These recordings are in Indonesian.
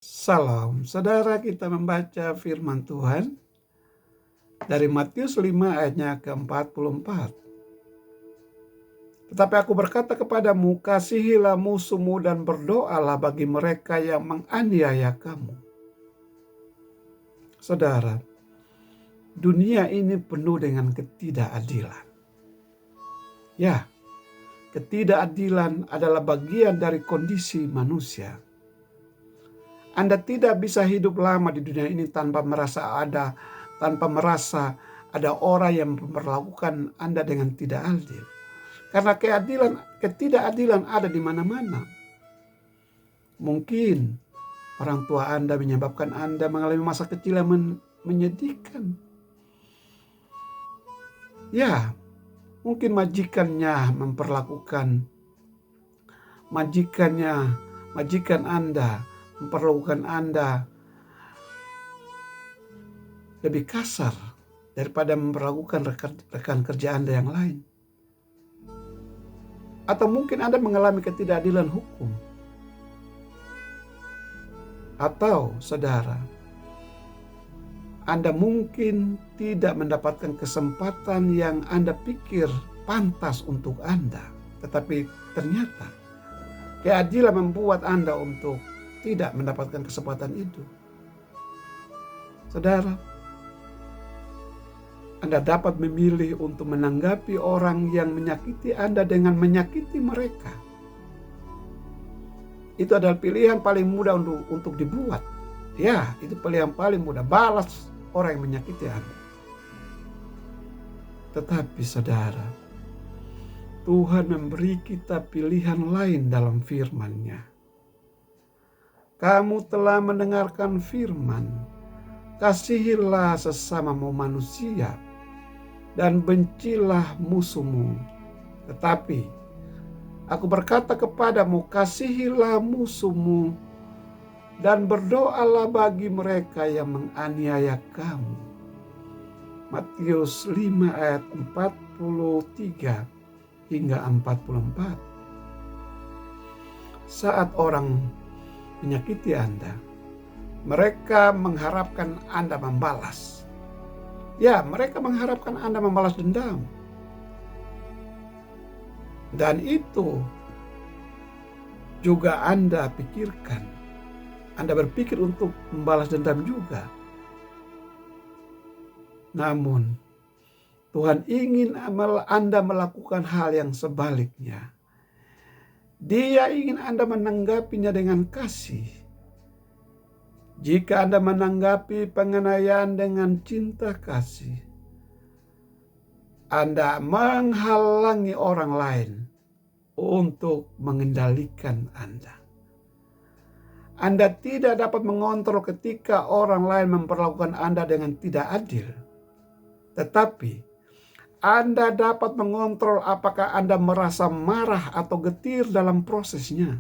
Salam, saudara, kita membaca firman Tuhan dari Matius 5 ayatnya ke-44. Tetapi aku berkata kepadamu, kasihilah musuhmu dan berdoalah bagi mereka yang menganiaya kamu. Saudara, dunia ini penuh dengan ketidakadilan. Ya, ketidakadilan adalah bagian dari kondisi manusia. Anda tidak bisa hidup lama di dunia ini tanpa merasa ada orang yang memperlakukan Anda dengan tidak adil. Karena ketidakadilan ada di mana-mana. Mungkin orang tua Anda menyebabkan Anda mengalami masa kecil yang menyedihkan. Ya, mungkin majikan Anda memperlakukan Anda lebih kasar daripada memperlakukan rekan kerja Anda yang lain. Atau mungkin Anda mengalami ketidakadilan hukum. Atau saudara, Anda mungkin tidak mendapatkan kesempatan yang Anda pikir pantas untuk Anda. Tetapi ternyata keadilan membuat Anda untuk tidak mendapatkan kesempatan itu. Saudara, Anda dapat memilih untuk menanggapi orang yang menyakiti Anda dengan menyakiti mereka. Itu adalah pilihan paling mudah untuk dibuat. Ya, itu pilihan paling mudah. Balas orang yang menyakiti Anda. Tetapi saudara, Tuhan memberi kita pilihan lain dalam firman-Nya. Kamu telah mendengarkan firman, kasihilah sesamamu manusia dan bencilah musuhmu. Tetapi aku berkata kepadamu, kasihilah musuhmu dan berdoalah bagi mereka yang menganiaya kamu. Matius 5 ayat 43 hingga 44. Saat orang menyakiti Anda, mereka mengharapkan Anda membalas. Ya, mereka mengharapkan Anda membalas dendam. Dan itu juga Anda pikirkan. Anda berpikir untuk membalas dendam juga. Namun, Tuhan ingin Anda melakukan hal yang sebaliknya. Dia ingin Anda menanggapinya dengan kasih. Jika Anda menanggapi penganiayaan dengan cinta kasih, Anda menghalangi orang lain untuk mengendalikan Anda. Anda tidak dapat mengontrol ketika orang lain memperlakukan Anda dengan tidak adil. Tetapi Anda dapat mengontrol apakah Anda merasa marah atau getir dalam prosesnya.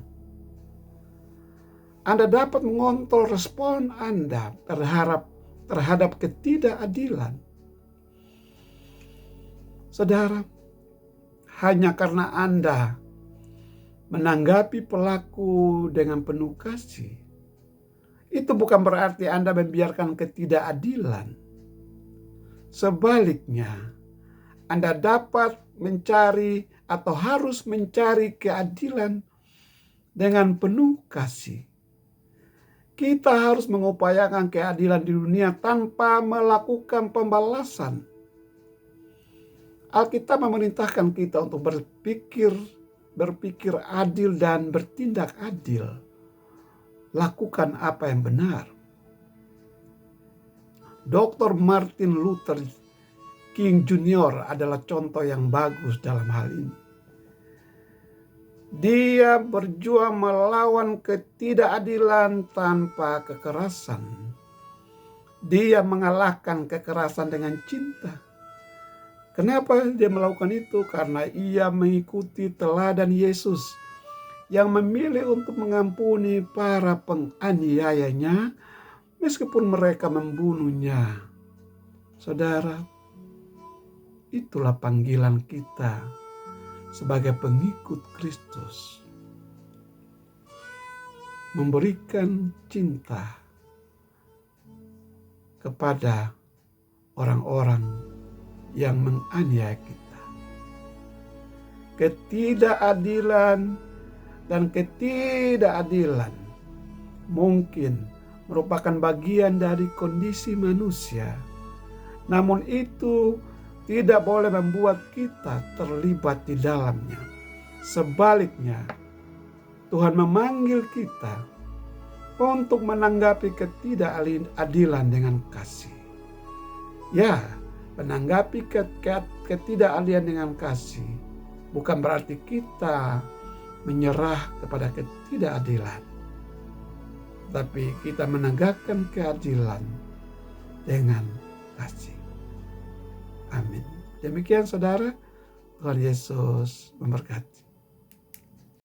Anda dapat mengontrol respon Anda terhadap ketidakadilan. Saudara, hanya karena Anda menanggapi pelaku dengan penuh kasih, itu bukan berarti Anda membiarkan ketidakadilan. Sebaliknya, Anda dapat mencari atau harus mencari keadilan dengan penuh kasih. Kita harus mengupayakan keadilan di dunia tanpa melakukan pembalasan. Alkitab memerintahkan kita untuk berpikir adil dan bertindak adil. Lakukan apa yang benar. Dr. Martin Luther King Jr. adalah contoh yang bagus dalam hal ini. Dia berjuang melawan ketidakadilan tanpa kekerasan. Dia mengalahkan kekerasan dengan cinta. Kenapa dia melakukan itu? Karena ia mengikuti teladan Yesus yang memilih untuk mengampuni para penganiayanya meskipun mereka membunuhnya. Saudara, itulah panggilan kita sebagai pengikut Kristus. memberikan cinta kepada orang-orang yang menganiaya kita. Ketidakadilan dan ketidakadilan mungkin merupakan bagian dari kondisi manusia. Namun itu tidak boleh membuat kita terlibat di dalamnya. Sebaliknya, Tuhan memanggil kita untuk menanggapi ketidakadilan dengan kasih. Ya, menanggapi ketidakadilan dengan kasih bukan berarti kita menyerah kepada ketidakadilan, tapi kita menegakkan keadilan dengan kasih. Amin. Demikian saudara, Tuhan Yesus memberkati.